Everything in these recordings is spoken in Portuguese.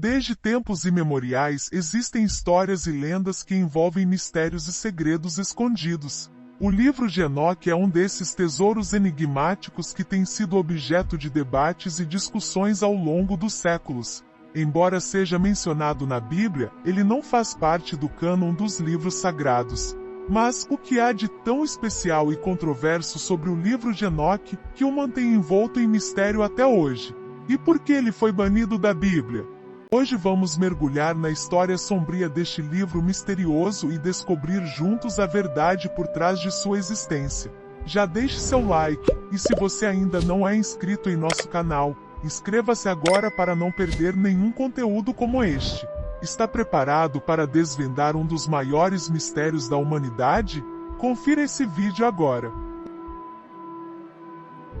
Desde tempos imemoriais existem histórias e lendas que envolvem mistérios e segredos escondidos. O livro de Enoque é um desses tesouros enigmáticos que tem sido objeto de debates e discussões ao longo dos séculos. Embora seja mencionado na Bíblia, ele não faz parte do cânon dos livros sagrados. Mas o que há de tão especial e controverso sobre o livro de Enoque que o mantém envolto em mistério até hoje? E por que ele foi banido da Bíblia? Hoje vamos mergulhar na história sombria deste livro misterioso e descobrir juntos a verdade por trás de sua existência. Já deixe seu like, e se você ainda não é inscrito em nosso canal, inscreva-se agora para não perder nenhum conteúdo como este. Está preparado para desvendar um dos maiores mistérios da humanidade? Confira esse vídeo agora.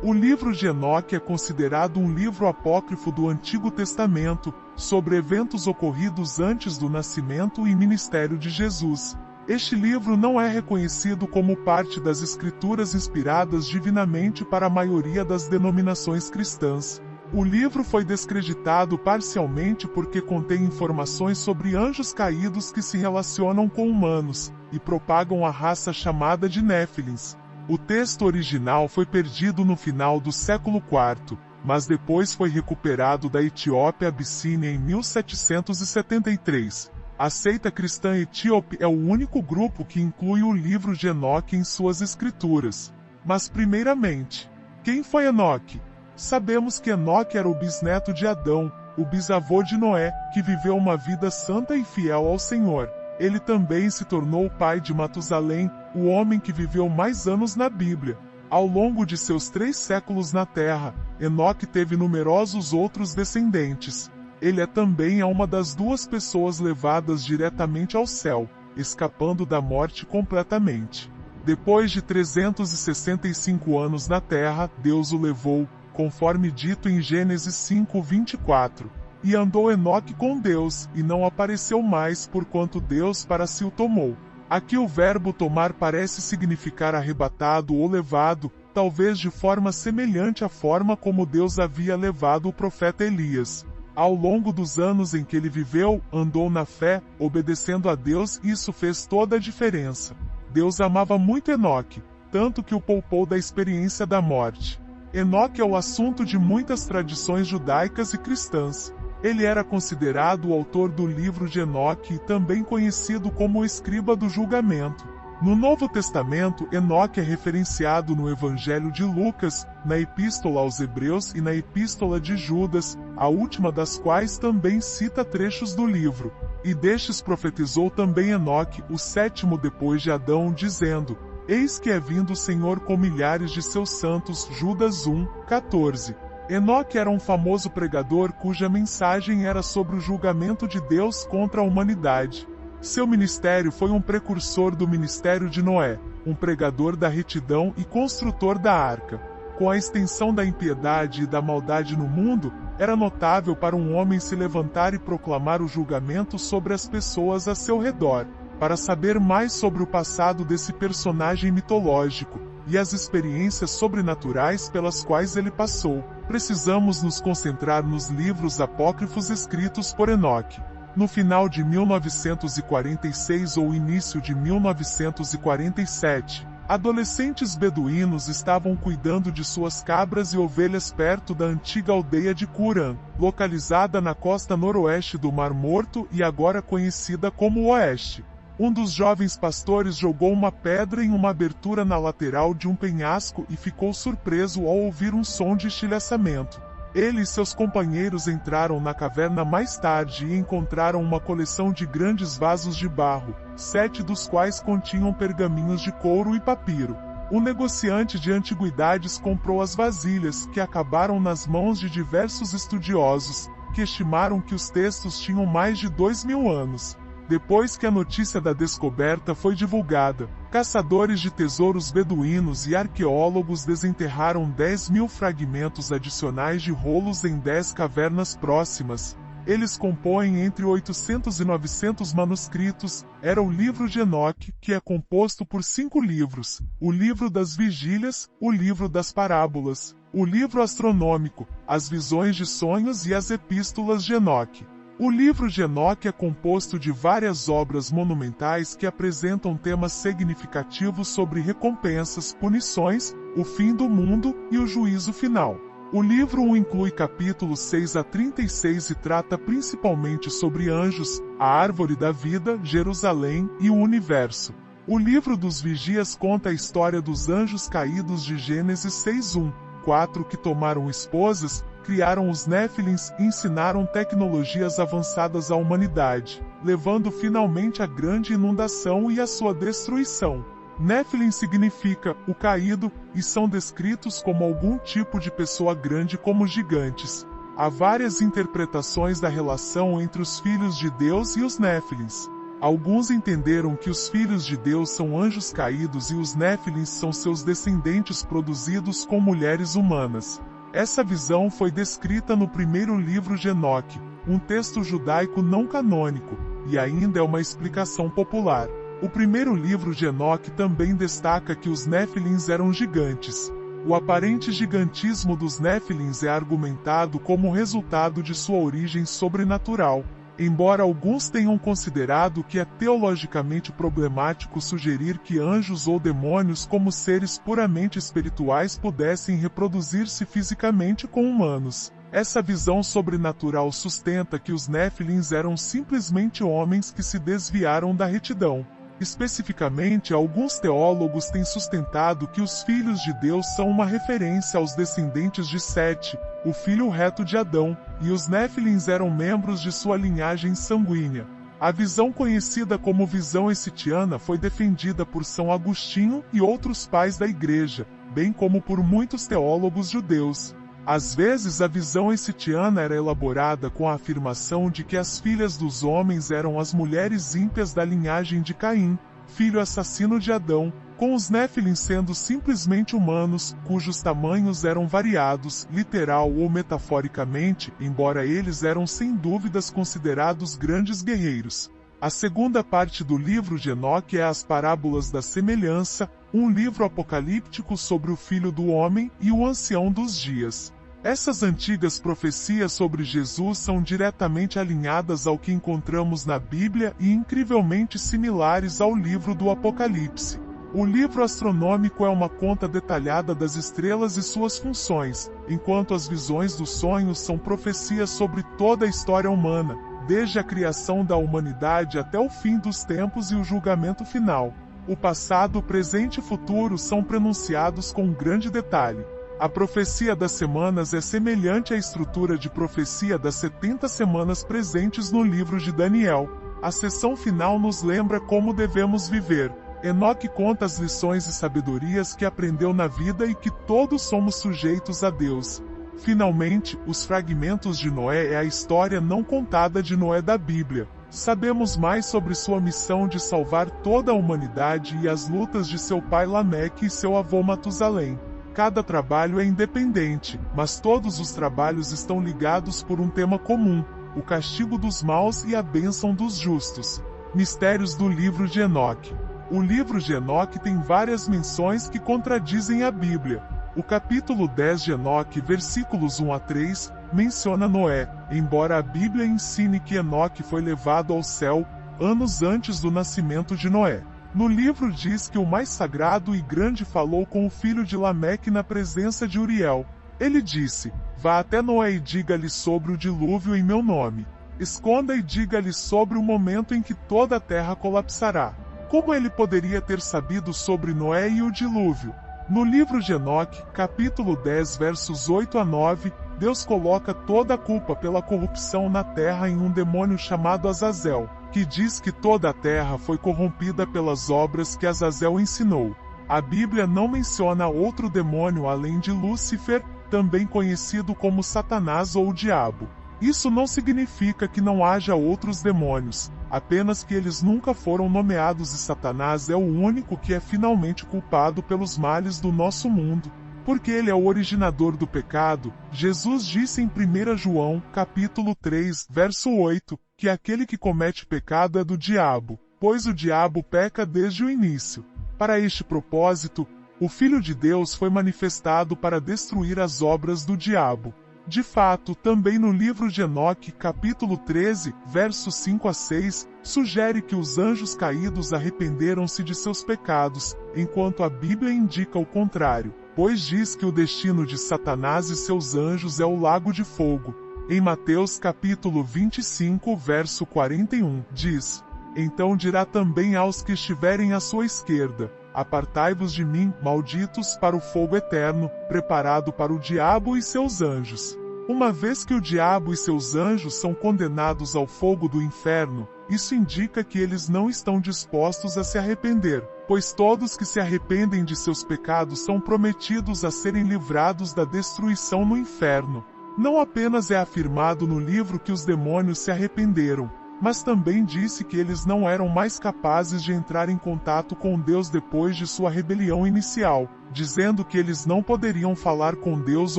O livro de Enoque é considerado um livro apócrifo do Antigo Testamento, sobre eventos ocorridos antes do nascimento e ministério de Jesus. Este livro não é reconhecido como parte das escrituras inspiradas divinamente para a maioria das denominações cristãs. O livro foi descreditado parcialmente porque contém informações sobre anjos caídos que se relacionam com humanos, e propagam a raça chamada de Néfilins. O texto original foi perdido no final do século IV, mas depois foi recuperado da Etiópia Abissínia em 1773. A seita cristã etíope é o único grupo que inclui o livro de Enoque em suas escrituras. Mas primeiramente, quem foi Enoque? Sabemos que Enoque era o bisneto de Adão, o bisavô de Noé, que viveu uma vida santa e fiel ao Senhor. Ele também se tornou o pai de Matusalém, o homem que viveu mais anos na Bíblia. Ao longo de seus 3 séculos na Terra, Enoque teve numerosos outros descendentes. Ele é também uma das 2 pessoas levadas diretamente ao céu, escapando da morte completamente. Depois de 365 anos na Terra, Deus o levou, conforme dito em Gênesis 5:24. E andou Enoque com Deus, e não apareceu mais porquanto Deus para si o tomou. Aqui o verbo tomar parece significar arrebatado ou levado, talvez de forma semelhante à forma como Deus havia levado o profeta Elias. Ao longo dos anos em que ele viveu, andou na fé, obedecendo a Deus, e isso fez toda a diferença. Deus amava muito Enoque, tanto que o poupou da experiência da morte. Enoque é o assunto de muitas tradições judaicas e cristãs. Ele era considerado o autor do livro de Enoque e também conhecido como o escriba do julgamento. No Novo Testamento, Enoque é referenciado no Evangelho de Lucas, na Epístola aos Hebreus e na Epístola de Judas, a última das quais também cita trechos do livro. E destes profetizou também Enoque, o 7º depois de Adão, dizendo: Eis que é vindo o Senhor com milhares de seus santos. Judas 1:14. Enoque era um famoso pregador cuja mensagem era sobre o julgamento de Deus contra a humanidade. Seu ministério foi um precursor do ministério de Noé, um pregador da retidão e construtor da arca. Com a extensão da impiedade e da maldade no mundo, era notável para um homem se levantar e proclamar o julgamento sobre as pessoas a seu redor. Para saber mais sobre o passado desse personagem mitológico, e as experiências sobrenaturais pelas quais ele passou, precisamos nos concentrar nos livros apócrifos escritos por Enoque. No final de 1946 ou início de 1947, adolescentes beduínos estavam cuidando de suas cabras e ovelhas perto da antiga aldeia de Curã, localizada na costa noroeste do Mar Morto e agora conhecida como Oeste. Um dos jovens pastores jogou uma pedra em uma abertura na lateral de um penhasco e ficou surpreso ao ouvir um som de estilhaçamento. Ele e seus companheiros entraram na caverna mais tarde e encontraram uma coleção de grandes vasos de barro, 7 dos quais continham pergaminhos de couro e papiro. O negociante de antiguidades comprou as vasilhas, que acabaram nas mãos de diversos estudiosos, que estimaram que os textos tinham mais de 2.000 anos. Depois que a notícia da descoberta foi divulgada, caçadores de tesouros beduínos e arqueólogos desenterraram 10.000 fragmentos adicionais de rolos em 10 cavernas próximas. Eles compõem entre 800 e 900 manuscritos. Era o livro de Enoque, que é composto por 5 livros: o livro das vigílias, o livro das parábolas, o livro astronômico, as visões de sonhos e as epístolas de Enoque. O livro de Enoque é composto de várias obras monumentais que apresentam temas significativos sobre recompensas, punições, o fim do mundo e o juízo final. O livro 1 inclui capítulos 6 a 36 e trata principalmente sobre anjos, a árvore da vida, Jerusalém e o universo. O livro dos Vigias conta a história dos anjos caídos de Gênesis 6:1, 4 que tomaram esposas, criaram os Néfilins e ensinaram tecnologias avançadas à humanidade, levando finalmente à grande inundação e à sua destruição. Néfilim significa o caído, e são descritos como algum tipo de pessoa grande como gigantes. Há várias interpretações da relação entre os filhos de Deus e os Néfilins. Alguns entenderam que os filhos de Deus são anjos caídos e os Néfilins são seus descendentes produzidos com mulheres humanas. Essa visão foi descrita no primeiro livro de Enoque, um texto judaico não canônico, e ainda é uma explicação popular. O primeiro livro de Enoque também destaca que os Néfilins eram gigantes. O aparente gigantismo dos Néfilins é argumentado como resultado de sua origem sobrenatural, embora alguns tenham considerado que é teologicamente problemático sugerir que anjos ou demônios como seres puramente espirituais pudessem reproduzir-se fisicamente com humanos. Essa visão sobrenatural sustenta que os Néfilins eram simplesmente homens que se desviaram da retidão. Especificamente, alguns teólogos têm sustentado que os filhos de Deus são uma referência aos descendentes de Sete, o filho reto de Adão, e os Néfilins eram membros de sua linhagem sanguínea. A visão conhecida como visão escitiana foi defendida por São Agostinho e outros pais da Igreja, bem como por muitos teólogos judeus. Às vezes a visão escitiana era elaborada com a afirmação de que as filhas dos homens eram as mulheres ímpias da linhagem de Caim, filho assassino de Adão, com os Néfilins sendo simplesmente humanos, cujos tamanhos eram variados, literal ou metaforicamente, embora eles eram sem dúvidas considerados grandes guerreiros. A segunda parte do livro de Enoque é as Parábolas da Semelhança, um livro apocalíptico sobre o Filho do Homem e o Ancião dos Dias. Essas antigas profecias sobre Jesus são diretamente alinhadas ao que encontramos na Bíblia e incrivelmente similares ao livro do Apocalipse. O livro astronômico é uma conta detalhada das estrelas e suas funções, enquanto as visões dos sonhos são profecias sobre toda a história humana, desde a criação da humanidade até o fim dos tempos e o julgamento final. O passado, presente e futuro são pronunciados com grande detalhe. A profecia das semanas é semelhante à estrutura de profecia das 70 semanas presentes no livro de Daniel. A seção final nos lembra como devemos viver. Enoque conta as lições e sabedorias que aprendeu na vida e que todos somos sujeitos a Deus. Finalmente, os fragmentos de Noé é a história não contada de Noé da Bíblia. Sabemos mais sobre sua missão de salvar toda a humanidade e as lutas de seu pai Lameque e seu avô Matusalém. Cada trabalho é independente, mas todos os trabalhos estão ligados por um tema comum: o castigo dos maus e a bênção dos justos. Mistérios do livro de Enoque. O livro de Enoque tem várias menções que contradizem a Bíblia. O capítulo 10 de Enoque, versículos 1 a 3, menciona Noé, embora a Bíblia ensine que Enoque foi levado ao céu anos antes do nascimento de Noé. No livro diz que o mais sagrado e grande falou com o filho de Lameque na presença de Uriel. Ele disse: "Vá até Noé e diga-lhe sobre o dilúvio em meu nome. Esconda e diga-lhe sobre o momento em que toda a terra colapsará." Como ele poderia ter sabido sobre Noé e o dilúvio? No livro de Enoque, capítulo 10, versos 8 a 9, Deus coloca toda a culpa pela corrupção na terra em um demônio chamado Azazel, que diz que toda a terra foi corrompida pelas obras que Azazel ensinou. A Bíblia não menciona outro demônio além de Lúcifer, também conhecido como Satanás ou o Diabo. Isso não significa que não haja outros demônios, apenas que eles nunca foram nomeados e Satanás é o único que é finalmente culpado pelos males do nosso mundo. Porque ele é o originador do pecado, Jesus disse em 1 João, capítulo 3, verso 8, que aquele que comete pecado é do diabo, pois o diabo peca desde o início. Para este propósito, o Filho de Deus foi manifestado para destruir as obras do diabo. De fato, também no livro de Enoque, capítulo 13, versos 5 a 6, sugere que os anjos caídos arrependeram-se de seus pecados, enquanto a Bíblia indica o contrário, pois diz que o destino de Satanás e seus anjos é o lago de fogo. Em Mateus capítulo 25, verso 41, diz: Então dirá também aos que estiverem à sua esquerda: Apartai-vos de mim, malditos, para o fogo eterno, preparado para o diabo e seus anjos. Uma vez que o diabo e seus anjos são condenados ao fogo do inferno, isso indica que eles não estão dispostos a se arrepender, pois todos que se arrependem de seus pecados são prometidos a serem livrados da destruição no inferno. Não apenas é afirmado no livro que os demônios se arrependeram, mas também disse que eles não eram mais capazes de entrar em contato com Deus depois de sua rebelião inicial, dizendo que eles não poderiam falar com Deus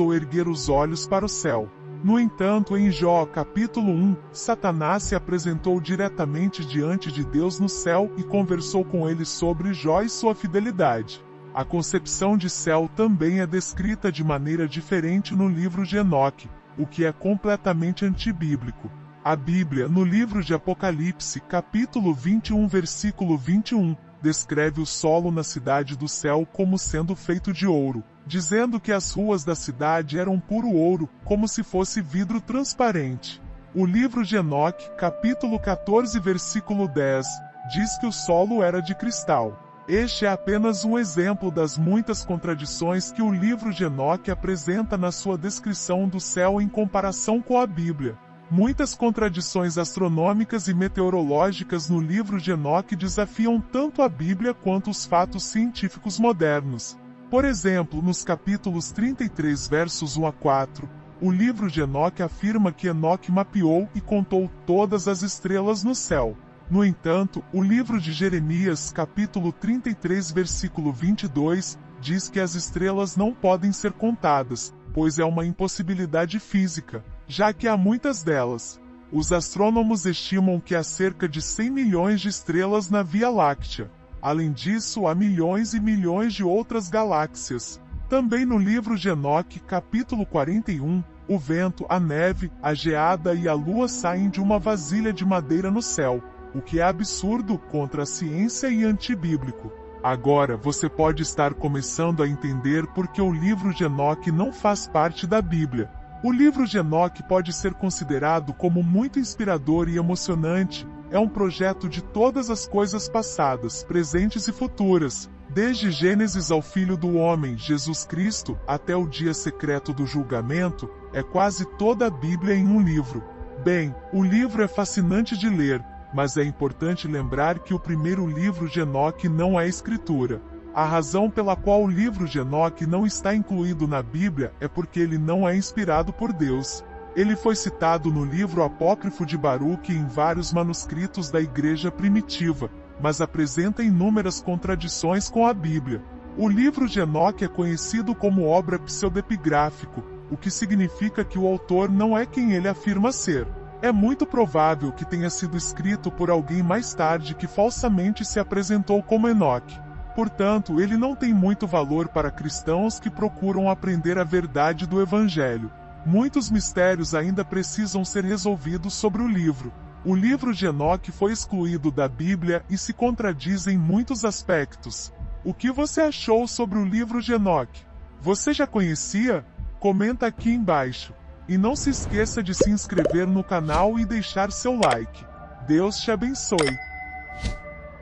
ou erguer os olhos para o céu. No entanto, em Jó capítulo 1, Satanás se apresentou diretamente diante de Deus no céu e conversou com ele sobre Jó e sua fidelidade. A concepção de céu também é descrita de maneira diferente no livro de Enoque, o que é completamente antibíblico. A Bíblia, no livro de Apocalipse, capítulo 21, versículo 21, descreve o solo na cidade do céu como sendo feito de ouro, dizendo que as ruas da cidade eram puro ouro, como se fosse vidro transparente. O livro de Enoque, capítulo 14, versículo 10, diz que o solo era de cristal. Este é apenas um exemplo das muitas contradições que o livro de Enoque apresenta na sua descrição do céu em comparação com a Bíblia. Muitas contradições astronômicas e meteorológicas no livro de Enoque desafiam tanto a Bíblia quanto os fatos científicos modernos. Por exemplo, nos capítulos 33 versos 1 a 4, o livro de Enoque afirma que Enoque mapeou e contou todas as estrelas no céu. No entanto, o livro de Jeremias, capítulo 33 versículo 22, diz que as estrelas não podem ser contadas, pois é uma impossibilidade física, já que há muitas delas. Os astrônomos estimam que há cerca de 100 milhões de estrelas na Via Láctea. Além disso, há milhões e milhões de outras galáxias. Também no livro de Enoque, capítulo 41, o vento, a neve, a geada e a lua saem de uma vasilha de madeira no céu, o que é absurdo contra a ciência e antibíblico. Agora você pode estar começando a entender por que o livro de Enoque não faz parte da Bíblia. O livro de Enoque pode ser considerado como muito inspirador e emocionante. É um projeto de todas as coisas passadas, presentes e futuras, desde Gênesis ao Filho do Homem, Jesus Cristo, até o dia secreto do julgamento, é quase toda a Bíblia em um livro. Bem, o livro é fascinante de ler, mas é importante lembrar que o primeiro livro de Enoque não é escritura. A razão pela qual o livro de Enoque não está incluído na Bíblia é porque ele não é inspirado por Deus. Ele foi citado no livro apócrifo de Baruque e em vários manuscritos da igreja primitiva, mas apresenta inúmeras contradições com a Bíblia. O livro de Enoque é conhecido como obra pseudepigráfico, o que significa que o autor não é quem ele afirma ser. É muito provável que tenha sido escrito por alguém mais tarde que falsamente se apresentou como Enoque. Portanto, ele não tem muito valor para cristãos que procuram aprender a verdade do Evangelho. Muitos mistérios ainda precisam ser resolvidos sobre o livro. O livro de Enoque foi excluído da Bíblia e se contradiz em muitos aspectos. O que você achou sobre o livro de Enoque? Você já conhecia? Comenta aqui embaixo. E não se esqueça de se inscrever no canal e deixar seu like. Deus te abençoe.